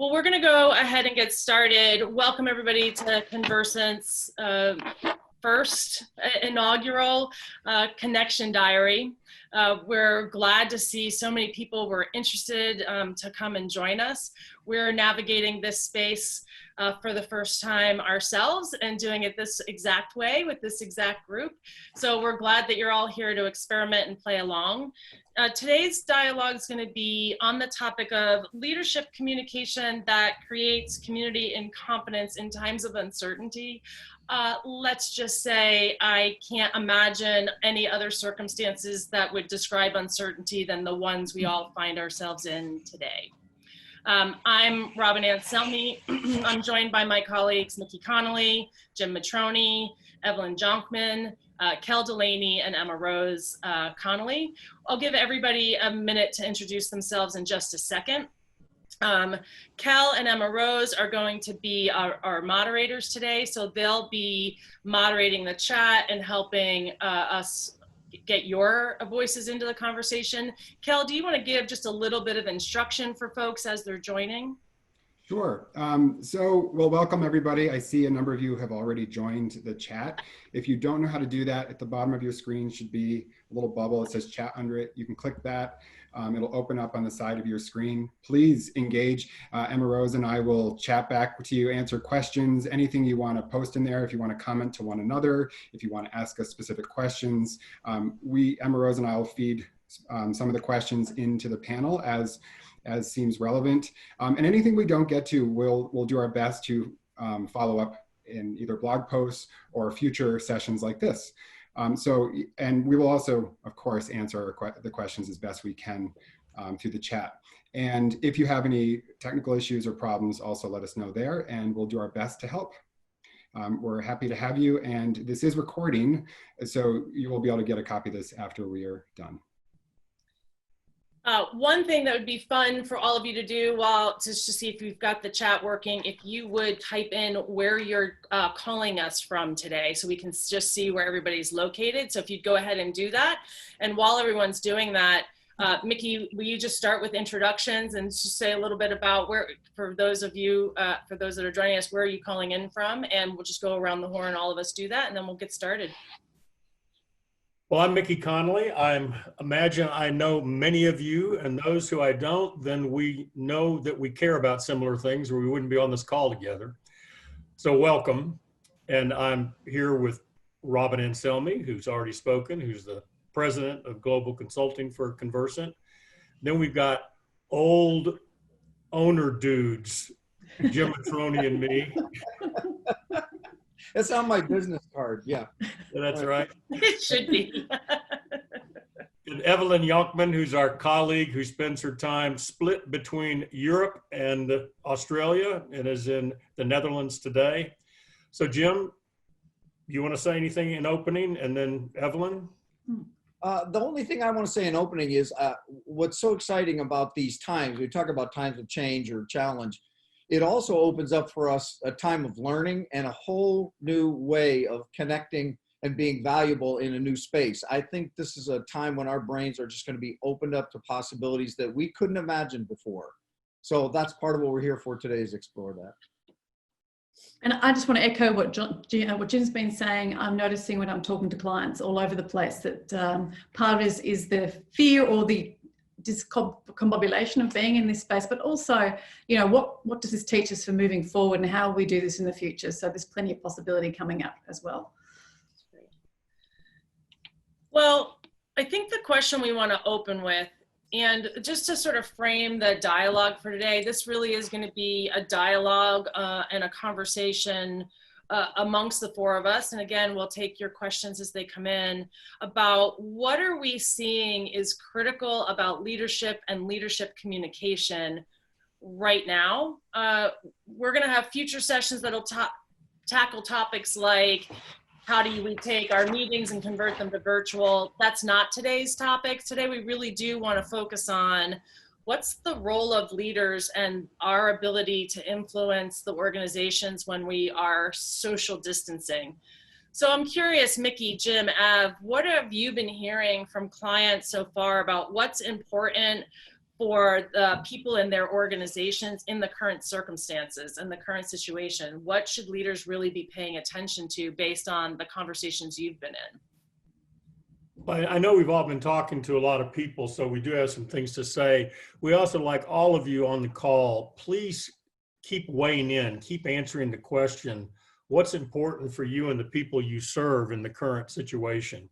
Well, we're going to go ahead and get started. Welcome everybody to Conversant's first inaugural Connection Diary. We're glad to see so many people were interested to come and join us. We're navigating this space for the first time ourselves and doing it this exact way with this exact group. So we're glad that you're all here to experiment and play along. Today's dialogue is going to be on the topic of leadership communication that creates community and confidence in times of uncertainty. Let's just say I can't imagine any other circumstances that would describe uncertainty than the ones we all find ourselves in today. I'm Robin Anselmi. I'm joined by my colleagues Nikki Connolly, Jim Matroni, Evelyn Jonkman, Kel Delaney, and Emma Rose Connolly. I'll give everybody a minute to introduce themselves in just a second. Kel and Emma Rose are going to be our moderators today, so they'll be moderating the chat and helping us get your voices into the conversation. Kel, do you want to give just a little bit of instruction for folks as they're joining? Sure. Well, welcome everybody. I see a number of you have already joined the chat. If you don't know how to do that, at the bottom of your screen should be a little bubble. It says chat under it. You can click that. It'll open up on the side of your screen. Please engage. Emma Rose and I will chat back to you, answer questions, anything you want to post in there. If you want to comment to one another, if you want to ask us specific questions, Emma Rose and I will feed some of the questions into the panel as seems relevant. And anything we don't get to, we'll do our best to follow up in either blog posts or future sessions like this. And we will also, of course, answer the questions as best we can through the chat. And if you have any technical issues or problems, also let us know there, and we'll do our best to help. We're happy to have you, and this is recording, so you will be able to get a copy of this after we are done. One thing that would be fun for all of you to do just to see if you've got the chat working, if you would type in where you're calling us from today so we can just see where everybody's located. So if you'd go ahead and do that. And while everyone's doing that, Mickey, will you just start with introductions and just say a little bit about where, for those of you, for those that are joining us, where are you calling in from? And we'll just go around the horn, all of us do that, and then we'll get started. Well, I'm Mickey Connolly. Imagine I know many of you, and those who I don't, then we know that we care about similar things or we wouldn't be on this call together. So welcome. And I'm here with Robin Anselmi, who's already spoken, who's the president of Global Consulting for Conversant. Then we've got old owner dudes, Jim Matroni and me. It's on my business card, yeah. That's right. It should be. And Evelyn Jonkman, who's our colleague who spends her time split between Europe and Australia and is in the Netherlands today. So Jim, you want to say anything in opening, and then Evelyn? The only thing I want to say in opening is what's so exciting about these times, we talk about times of change or challenge, it also opens up for us a time of learning and a whole new way of connecting and being valuable in a new space. I think this is a time when our brains are just going to be opened up to possibilities that we couldn't imagine before. So that's part of what we're here for today, is explore that. And I just want to echo what Jim's been saying. I'm noticing when I'm talking to clients all over the place that part of it is the fear or the discombobulation of being in this space, but also, you know, what does this teach us for moving forward and how we do this in the future? So there's plenty of possibility coming up as well. Well, I think the question we want to open with, and just to sort of frame the dialogue for today, this really is going to be a dialogue and a conversation amongst the four of us. And again, we'll take your questions as they come in about what are we seeing is critical about leadership and leadership communication right now. We're going to have future sessions that'll tackle topics like how do we take our meetings and convert them to virtual. That's not today's topic. Today, we really do want to focus on what's the role of leaders and our ability to influence the organizations when we are social distancing. So I'm curious, Mickey, Jim, Ev, what have you been hearing from clients so far about what's important for the people in their organizations in the current circumstances and the current situation? What should leaders really be paying attention to based on the conversations you've been in? Well, I know we've all been talking to a lot of people, so we do have some things to say. We also like all of you on the call, please keep weighing in, keep answering the question, what's important for you and the people you serve in the current situation?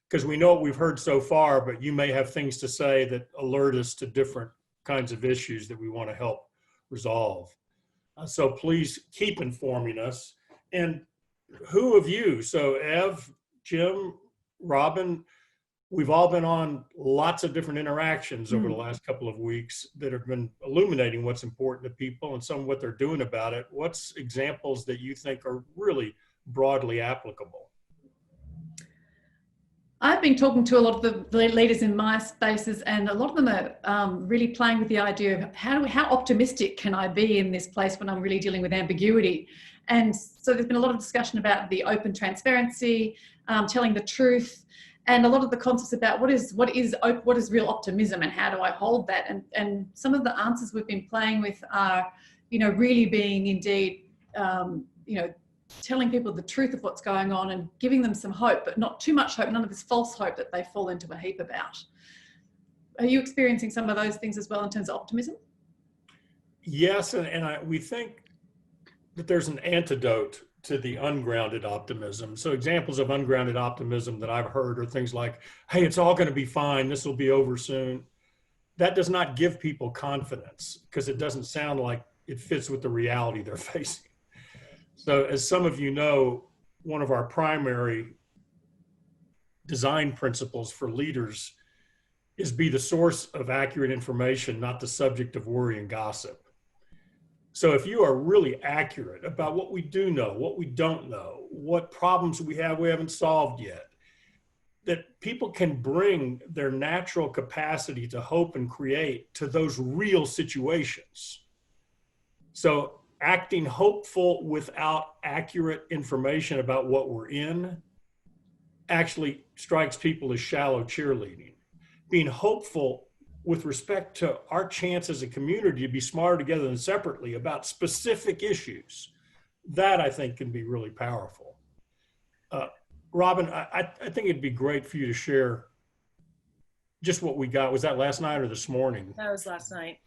Because we know what we've heard so far, but you may have things to say that alert us to different kinds of issues that we want to help resolve. So please keep informing us. And who of you, so Ev, Jim, Robin, we've all been on lots of different interactions over the last couple of weeks that have been illuminating what's important to people and some of what they're doing about it. What's examples that you think are really broadly applicable? I've been talking to a lot of the leaders in my spaces, and a lot of them are really playing with the idea of how optimistic can I be in this place when I'm really dealing with ambiguity. And so there's been a lot of discussion about the open transparency, telling the truth, and a lot of the concepts about what is real optimism and how do I hold that. And some of the answers we've been playing with are, really being indeed, telling people the truth of what's going on and giving them some hope, but not too much hope, none of this false hope that they fall into a heap about. Are you experiencing some of those things as well in terms of optimism? Yes, and we think that there's an antidote to the ungrounded optimism. So examples of ungrounded optimism that I've heard are things like, hey, it's all going to be fine, this will be over soon. That does not give people confidence because it doesn't sound like it fits with the reality they're facing. So as some of you know, one of our primary design principles for leaders is be the source of accurate information, not the subject of worry and gossip. So if you are really accurate about what we do know, what we don't know, what problems we haven't solved yet, that people can bring their natural capacity to hope and create to those real situations. So acting hopeful without accurate information about what we're in actually strikes people as shallow cheerleading. Being hopeful with respect to our chance as a community to be smarter together than separately about specific issues, that I think can be really powerful. Robin, I think it'd be great for you to share just what we got. Was that last night or this morning? That was last night.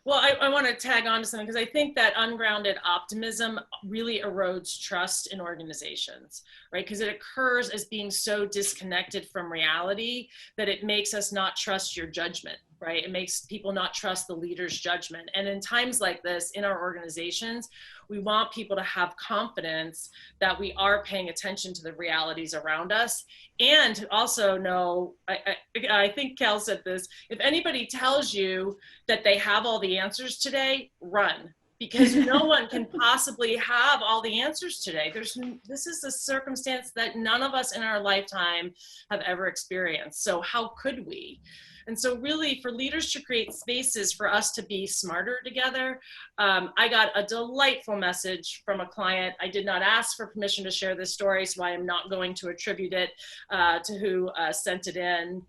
Well, I want to tag on to something because I think that ungrounded optimism really erodes trust in organizations, right? Because it occurs as being so disconnected from reality that it makes us not trust your judgment, right? It makes people not trust the leader's judgment. And in times like this in our organizations, we want people to have confidence that we are paying attention to the realities around us, and to also know, I think Cal said this, if anybody tells you that they have all the answers today, run. Because no one can possibly have all the answers today. This is a circumstance that none of us in our lifetime have ever experienced. So how could we? And so really for leaders to create spaces for us to be smarter together, I got a delightful message from a client. I did not ask for permission to share this story, so I am not going to attribute it to who sent it in.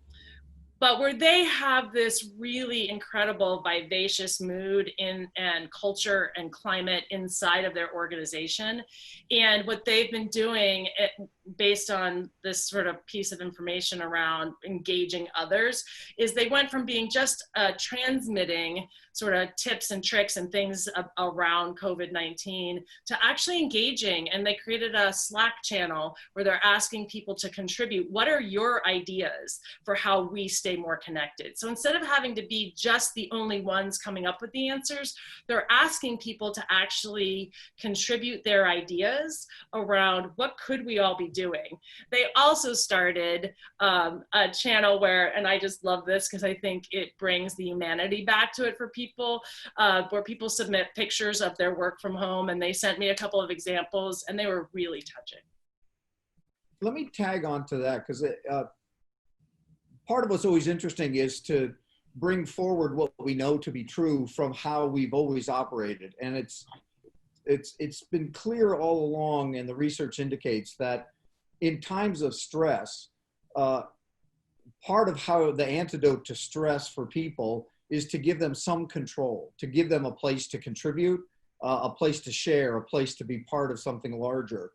But where they have this really incredible vivacious mood and culture and climate inside of their organization. And what they've been doing based on this sort of piece of information around engaging others is they went from being just transmitting sort of tips and tricks and things around COVID-19 to actually engaging. And they created a Slack channel where they're asking people to contribute. What are your ideas for how we stay more connected? So instead of having to be just the only ones coming up with the answers, they're asking people to actually contribute their ideas around what could we all be doing. They also started a channel where, and I just love this because I think it brings the humanity back to it for people, where people submit pictures of their work from home, and they sent me a couple of examples and they were really touching. Let me tag on to that because part of what's always interesting is to bring forward what we know to be true from how we've always operated. And it's been clear all along, and the research indicates that in times of stress, part of how the antidote to stress for people is to give them some control, to give them a place to contribute, a place to share, a place to be part of something larger.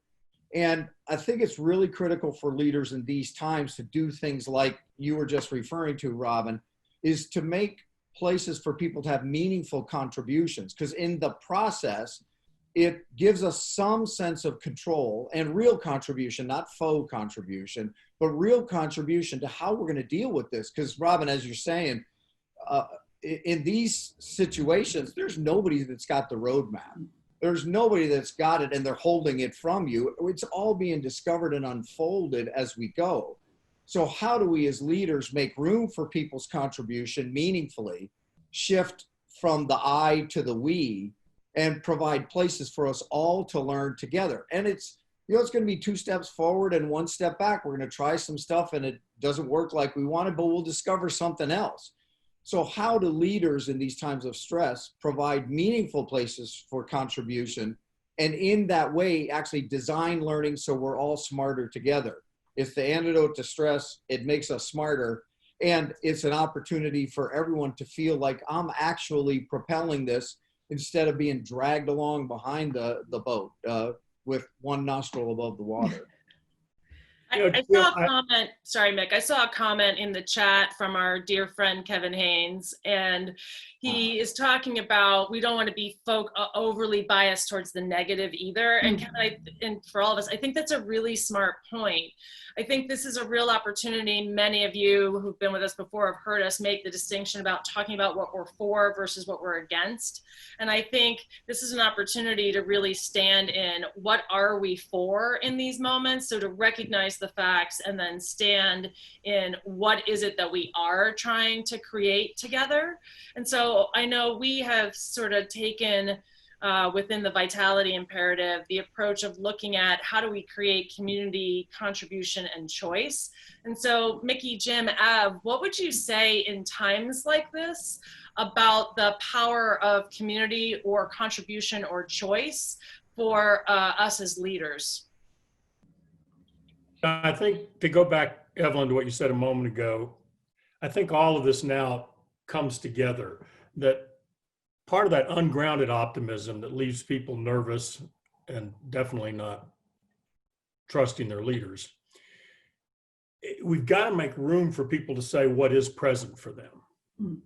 And I think it's really critical for leaders in these times to do things like you were just referring to, Robin, is to make places for people to have meaningful contributions, because in the process, it gives us some sense of control and real contribution, not faux contribution, but real contribution to how we're going to deal with this. Because Robin, as you're saying, in these situations, there's nobody that's got the roadmap. There's nobody that's got it and they're holding it from you. It's all being discovered and unfolded as we go. So how do we as leaders make room for people's contribution meaningfully, shift from the I to the we, and provide places for us all to learn together? And it's, it's going to be 2 steps forward and 1 step back. We're going to try some stuff and it doesn't work like we wanted, but we'll discover something else. So how do leaders in these times of stress provide meaningful places for contribution, and in that way actually design learning so we're all smarter together? It's the antidote to stress. It makes us smarter, and it's an opportunity for everyone to feel like I'm actually propelling this instead of being dragged along behind the boat with one nostril above the water. I saw a comment, sorry, Mick, I saw a comment in the chat from our dear friend, Kevin Haynes, and he is talking about, we don't want to be overly biased towards the negative either. And Kevin, and for all of us, I think that's a really smart point. I think this is a real opportunity. Many of you who've been with us before have heard us make the distinction about talking about what we're for versus what we're against. And I think this is an opportunity to really stand in what are we for in these moments. So to recognize the facts and then stand in what is it that we are trying to create together. And so I know we have sort of taken within the vitality imperative, the approach of looking at how do we create community contribution and choice. And so Mickey, Jim, Ev, what would you say in times like this about the power of community or contribution or choice for us as leaders? I think, to go back, Evelyn, to what you said a moment ago, I think all of this now comes together, that part of that ungrounded optimism that leaves people nervous and definitely not trusting their leaders. We've got to make room for people to say what is present for them.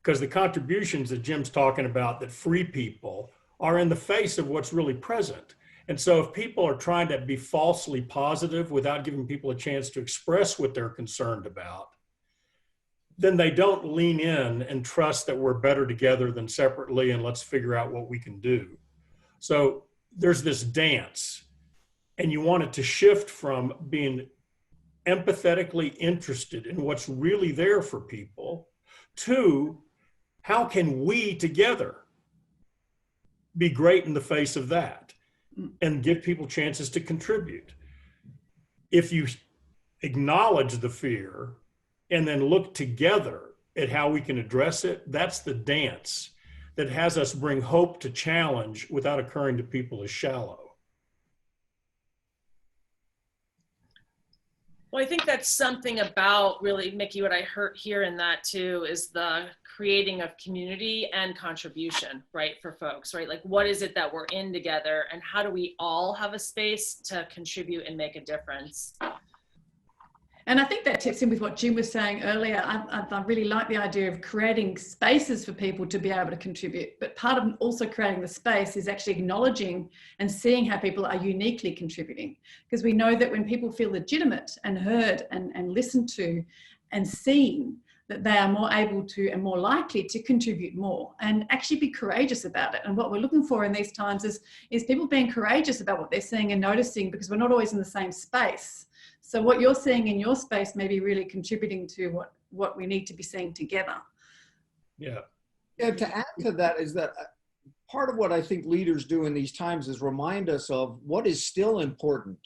Because the contributions that Jim's talking about that free people are in the face of what's really present. And so if people are trying to be falsely positive without giving people a chance to express what they're concerned about, then they don't lean in and trust that we're better together than separately, and let's figure out what we can do. So there's this dance, and you want it to shift from being empathetically interested in what's really there for people to how can we together be great in the face of that and give people chances to contribute. If you acknowledge the fear and then look together at how we can address it, that's the dance that has us bring hope to challenge without occurring to people as shallow. Well, I think that's something about really, Mickey, what I heard here in that too, is the creating of community and contribution, right, for folks, right? Like, what is it that we're in together, and how do we all have a space to contribute and make a difference? And I think that tips in with what Jim was saying earlier. I really like the idea of creating spaces for people to be able to contribute. But part of also creating the space is actually acknowledging and seeing how people are uniquely contributing. Because we know that when people feel legitimate and heard and listened to and seen, that they are more able to and more likely to contribute more and actually be courageous about it. And what we're looking for in these times is people being courageous about what they're seeing and noticing, because we're not always in the same space. So what you're seeing in your space may be really contributing to what we need to be seeing together. Yeah. Yeah, to add to that is that part of what I think leaders do in these times is remind us of what is still important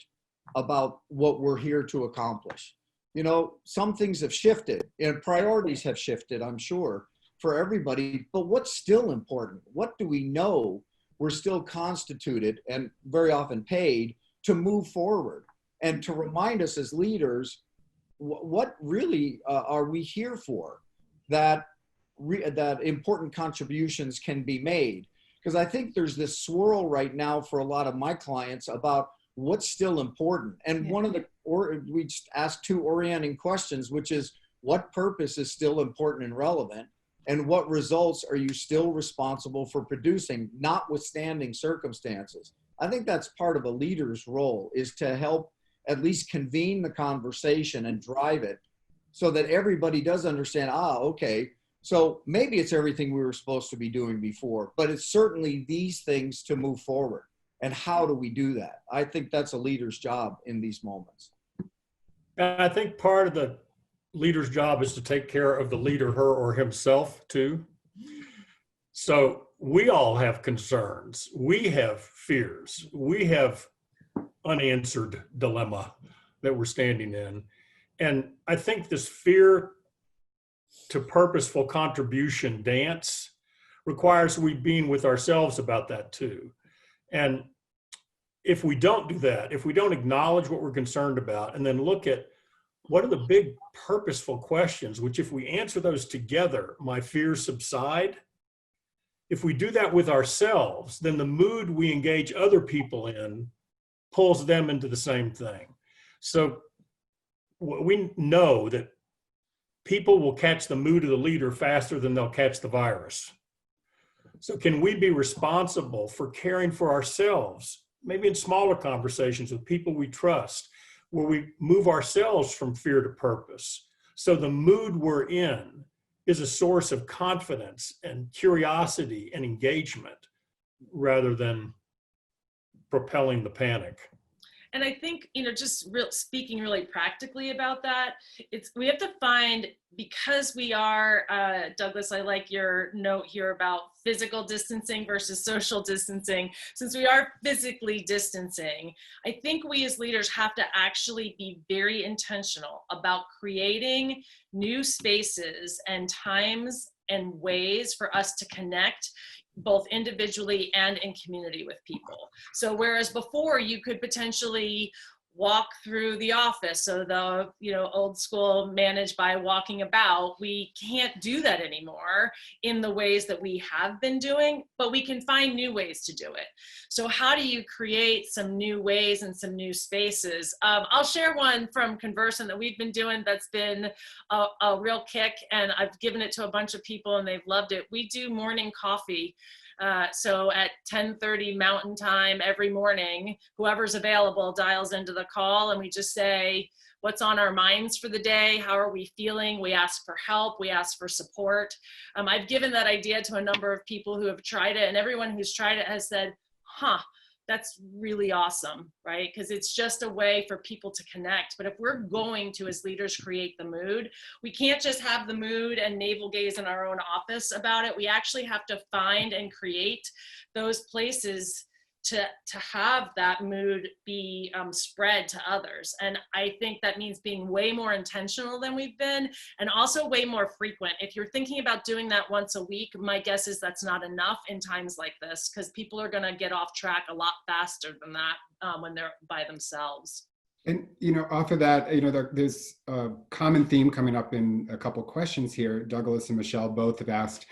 about what we're here to accomplish. You know, some things have shifted and priorities have shifted, I'm sure, for everybody, but what's still important? What do we know we're still constituted and very often paid to move forward? And to remind us as leaders, what really are we here for? That that important contributions can be made. Because I think there's this swirl right now for a lot of my clients about what's still important. And one of the, we just asked 2 orienting questions, which is what purpose is still important and relevant? And what results are you still responsible for producing, notwithstanding circumstances? I think that's part of a leader's role, is to help at least convene the conversation and drive it so that everybody does understand, okay, so maybe it's everything we were supposed to be doing before, but it's certainly these things to move forward. And how do we do that? I think that's a leader's job in these moments. And I think part of the leader's job is to take care of the leader, her or himself too. So we all have concerns. We have fears. We have unanswered dilemma that we're standing in. And I think this fear to purposeful contribution dance requires we being with ourselves about that too. And if we don't do that, if we don't acknowledge what we're concerned about and then look at what are the big purposeful questions, which if we answer those together, my fears subside. If we do that with ourselves, then the mood we engage other people in pulls them into the same thing. So we know that people will catch the mood of the leader faster than they'll catch the virus. So can we be responsible for caring for ourselves, maybe in smaller conversations with people we trust, where we move ourselves from fear to purpose? So the mood we're in is a source of confidence and curiosity and engagement rather than propelling the panic. And I think, just speaking really practically about that, we have to find, because we are, Douglas, I like your note here about physical distancing versus social distancing. Since we are physically distancing, I think we as leaders have to actually be very intentional about creating new spaces and times and ways for us to connect, both individually and in community with people. So whereas before you could potentially walk through the office, so the old school managed by walking about, we can't do that anymore in the ways that we have been doing, but we can find new ways to do it. So how do you create some new ways and some new spaces? I'll share one from Conversant that we've been doing that's been a real kick, and I've given it to a bunch of people and they've loved it. We do morning coffee. So at 10:30 Mountain Time every morning, whoever's available dials into the call and we just say, what's on our minds for the day? How are we feeling? We ask for help. We ask for support. I've given that idea to a number of people who have tried it, and everyone who's tried it has said, that's really awesome, right? Because it's just a way for people to connect. But if we're going to, as leaders, create the mood, we can't just have the mood and navel gaze in our own office about it. We actually have to find and create those places to have that mood be spread to others. And I think that means being way more intentional than we've been, and also way more frequent. If you're thinking about doing that once a week, my guess is that's not enough in times like this, because people are going to get off track a lot faster than that when they're by themselves. And, off of that, there's a common theme coming up in a couple questions here. Douglas and Michelle both have asked,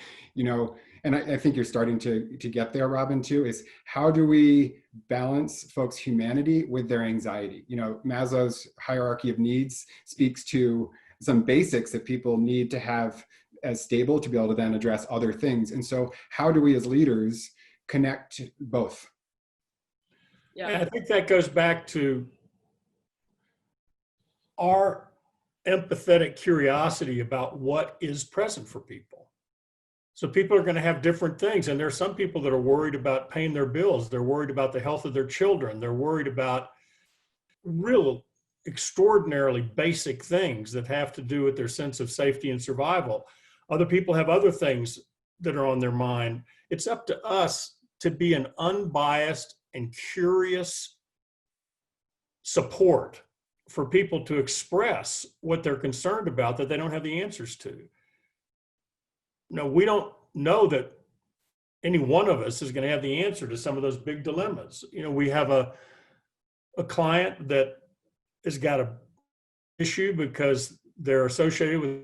and I think you're starting to get there, Robin, too, is how do we balance folks' humanity with their anxiety? Maslow's hierarchy of needs speaks to some basics that people need to have as stable to be able to then address other things. And so how do we as leaders connect both? Yeah, I think that goes back to our empathetic curiosity about what is present for people. So people are going to have different things. And there are some people that are worried about paying their bills. They're worried about the health of their children. They're worried about real extraordinarily basic things that have to do with their sense of safety and survival. Other people have other things that are on their mind. It's up to us to be an unbiased and curious support for people to express what they're concerned about that they don't have the answers to. No, we don't know that any one of us is going to have the answer to some of those big dilemmas. We have a client that has got an issue because they're associated with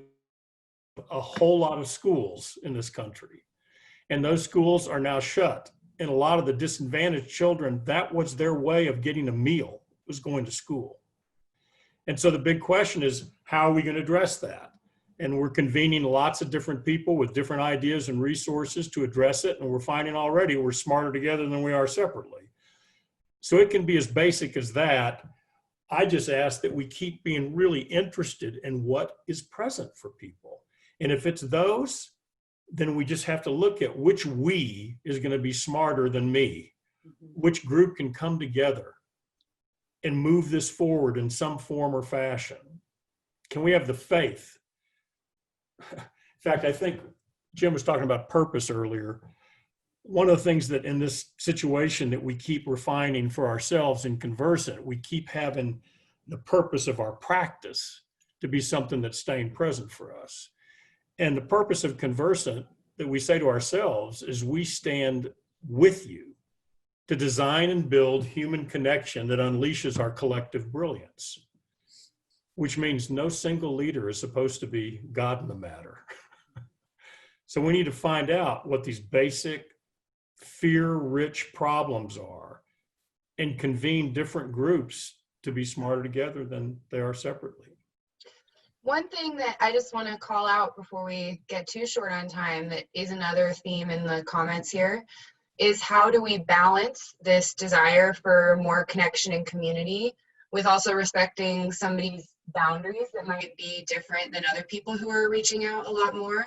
a whole lot of schools in this country. And those schools are now shut. And a lot of the disadvantaged children, that was their way of getting a meal, was going to school. And so the big question is, how are we going to address that? And we're convening lots of different people with different ideas and resources to address it. And we're finding already we're smarter together than we are separately. So it can be as basic as that. I just ask that we keep being really interested in what is present for people. And if it's those, then we just have to look at which we is going to be smarter than me, which group can come together and move this forward in some form or fashion. Can we have the faith? In fact, I think Jim was talking about purpose earlier. One of the things that in this situation that we keep refining for ourselves in Conversant, we keep having the purpose of our practice to be something that's staying present for us. And the purpose of Conversant that we say to ourselves is we stand with you to design and build human connection that unleashes our collective brilliance, which means no single leader is supposed to be God in the matter. So we need to find out what these basic fear-rich problems are and convene different groups to be smarter together than they are separately. One thing that I just want to call out before we get too short on time, that is another theme in the comments here, is how do we balance this desire for more connection and community with also respecting somebody's boundaries that might be different than other people who are reaching out a lot more,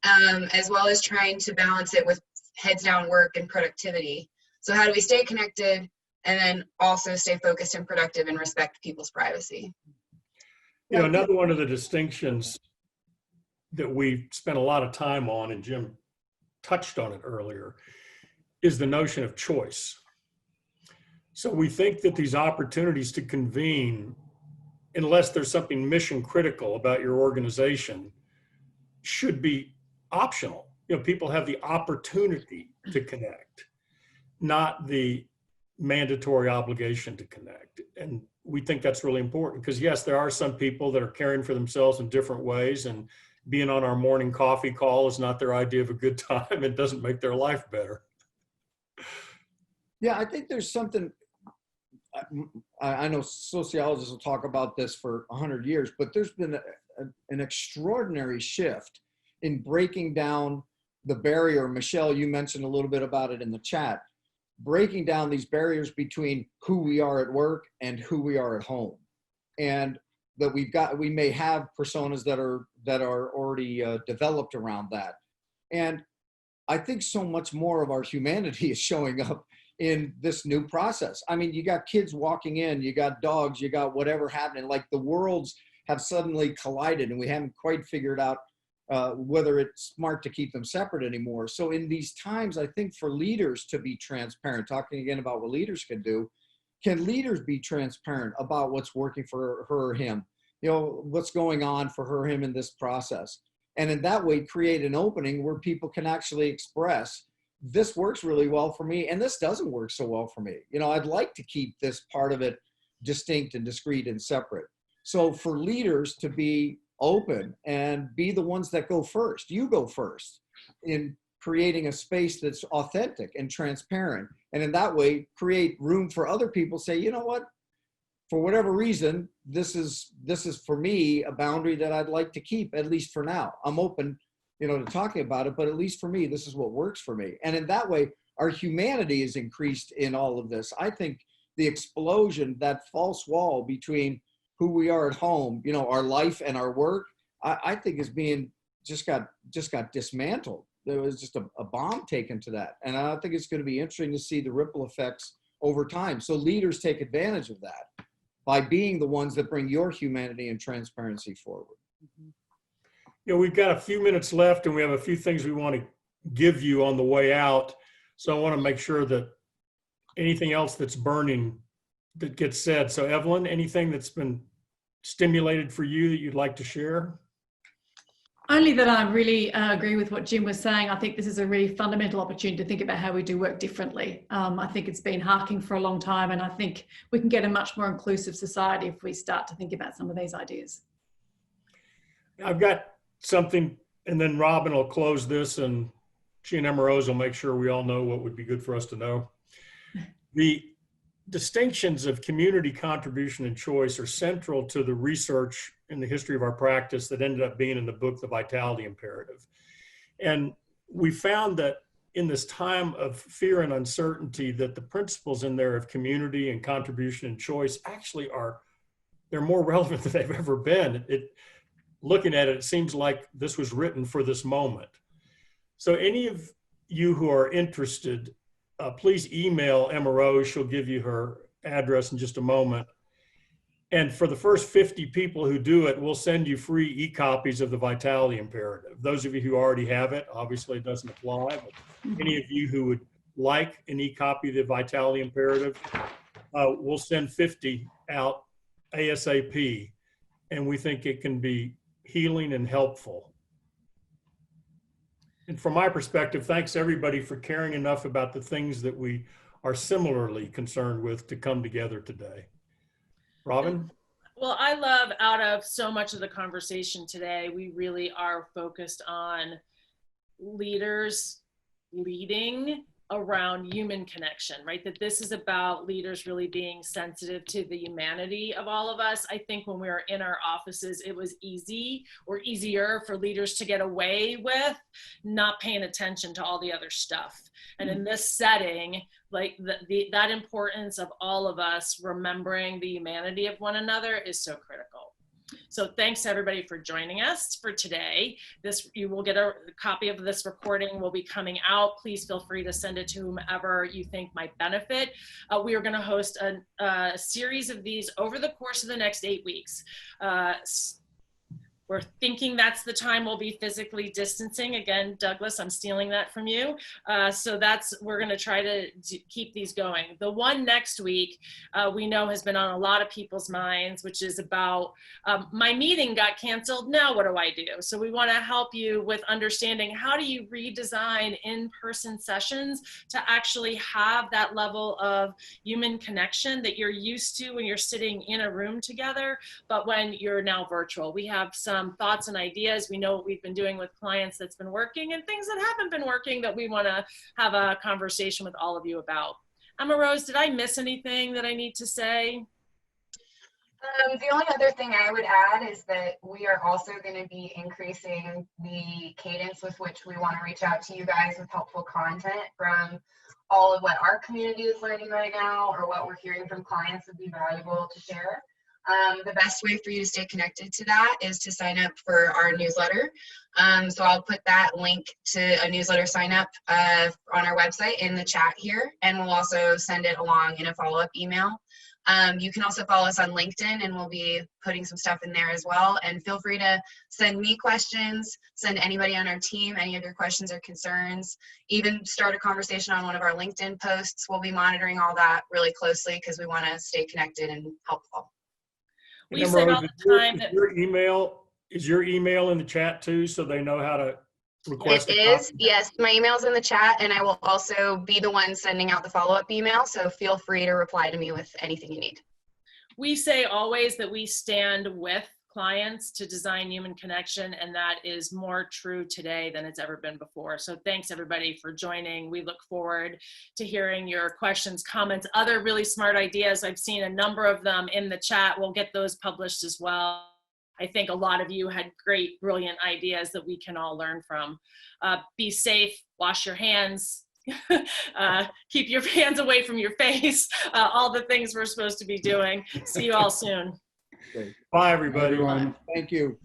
as well as trying to balance it with heads down work and productivity. So how do we stay connected and then also stay focused and productive and respect people's privacy? You know, another one of the distinctions that we spent a lot of time on, and Jim touched on it earlier, is the notion of choice. So we think that these opportunities to convene, unless there's something mission critical about your organization, should be optional. You know, people have the opportunity to connect, not the mandatory obligation to connect. And we think that's really important because, yes, there are some people that are caring for themselves in different ways, and being on our morning coffee call is not their idea of a good time. It doesn't make their life better. Yeah, I think there's something, I know sociologists will talk about this for 100 years, but there's been an extraordinary shift in breaking down the barrier. Michelle, you mentioned a little bit about it in the chat, breaking down these barriers between who we are at work and who we are at home. And that we may have personas that are already developed around that. And I think so much more of our humanity is showing up in this new process. I mean, you got kids walking in, you got dogs, you got whatever happening, like the worlds have suddenly collided and we haven't quite figured out whether it's smart to keep them separate anymore. So in these times, I think for leaders to be transparent, talking again about what leaders can do, can leaders be transparent about what's working for her or him? You know, what's going on for her or him in this process? And in that way, create an opening where people can actually express, this works really well for me, and this doesn't work so well for me. You know, I'd like to keep this part of it distinct and discrete and separate. So for leaders to be open and be the ones that go first, you go first in creating a space that's authentic and transparent. And in that way, create room for other people to say, you know what, for whatever reason, this is for me a boundary that I'd like to keep, at least for now. I'm open, you know, to talking about it, but at least for me, this is what works for me. And in that way, our humanity is increased in all of this. I think the explosion, that false wall between who we are at home, you know, our life and our work, I think is being just got dismantled. There was just a bomb taken to that. And I think it's going to be interesting to see the ripple effects over time. So leaders take advantage of that by being the ones that bring your humanity and transparency forward. You know, we've got a few minutes left and we have a few things we want to give you on the way out. So I want to make sure that anything else that's burning that gets said. So Evelyn, anything that's been stimulated for you that you'd like to share? Only that I really agree with what Jim was saying. I think this is a really fundamental opportunity to think about how we do work differently. I think it's been harking for a long time, and I think we can get a much more inclusive society if we start to think about some of these ideas. I've got something, and then Robin will close this, and she and Emma Rose will make sure we all know what would be good for us to know. The distinctions of community contribution and choice are central to the research in the history of our practice that ended up being in the book, The Vitality Imperative. And we found that in this time of fear and uncertainty, that the principles in there of community and contribution and choice actually they're more relevant than they've ever been. Looking at it, it seems like this was written for this moment. So any of you who are interested, please email Emma Rose. She'll give you her address in just a moment. And for the first 50 people who do it, we'll send you free e-copies of the Vitality Imperative. Those of you who already have it, obviously it doesn't apply, but any of you who would like an e-copy of the Vitality Imperative, we'll send 50 out ASAP. And we think it can be healing and helpful. And from my perspective, thanks everybody for caring enough about the things that we are similarly concerned with to come together today. Robin? Well, I love out of so much of the conversation today, we really are focused on leaders leading around human connection, right? That this is about leaders really being sensitive to the humanity of all of us. I think when we were in our offices, it was easy or easier for leaders to get away with not paying attention to all the other stuff. And in this setting, like that importance of all of us remembering the humanity of one another is so critical. So thanks everybody for joining us for today. You will get a copy of this recording will be coming out. Please feel free to send it to whomever you think might benefit. We are going to host a series of these over the course of the next 8 weeks. We're thinking that's the time we'll be physically distancing. Again, Douglas, I'm stealing that from you. So we're gonna try to keep these going. The one next week, we know has been on a lot of people's minds, which is about, my meeting got canceled, now what do I do? So we wanna help you with understanding how do you redesign in-person sessions to actually have that level of human connection that you're used to when you're sitting in a room together, but when you're now virtual. We have some thoughts and ideas. We know what we've been doing with clients that's been working and things that haven't been working that we want to have a conversation with all of you about. Emma Rose, did I miss anything that I need to say? The only other thing I would add is that we are also going to be increasing the cadence with which we want to reach out to you guys with helpful content from all of what our community is learning right now or what we're hearing from clients would be valuable to share. The best way for you to stay connected to that is to sign up for our newsletter. So I'll put that link to a newsletter sign up on our website in the chat here, and we'll also send it along in a follow-up email. You can also follow us on LinkedIn, and we'll be putting some stuff in there as well. And feel free to send me questions, send anybody on our team any of your questions or concerns, even start a conversation on one of our LinkedIn posts. We'll be monitoring all that really closely because we want to stay connected and helpful. We say all the time that is your email in the chat too, so they know how to request it is. Yes, my email's in the chat, and I will also be the one sending out the follow-up email, so feel free to reply to me with anything you need. We say always that we stand with clients to design human connection, and that is more true today than it's ever been before. So thanks everybody for joining. We look forward to hearing your questions, comments, other really smart ideas. I've seen a number of them in the chat. We'll get those published as well. I think a lot of you had great, brilliant ideas that we can all learn from. Be safe, wash your hands, keep your hands away from your face, all the things we're supposed to be doing. See you all soon. Great. Bye, everybody. Bye, everyone. Thank you.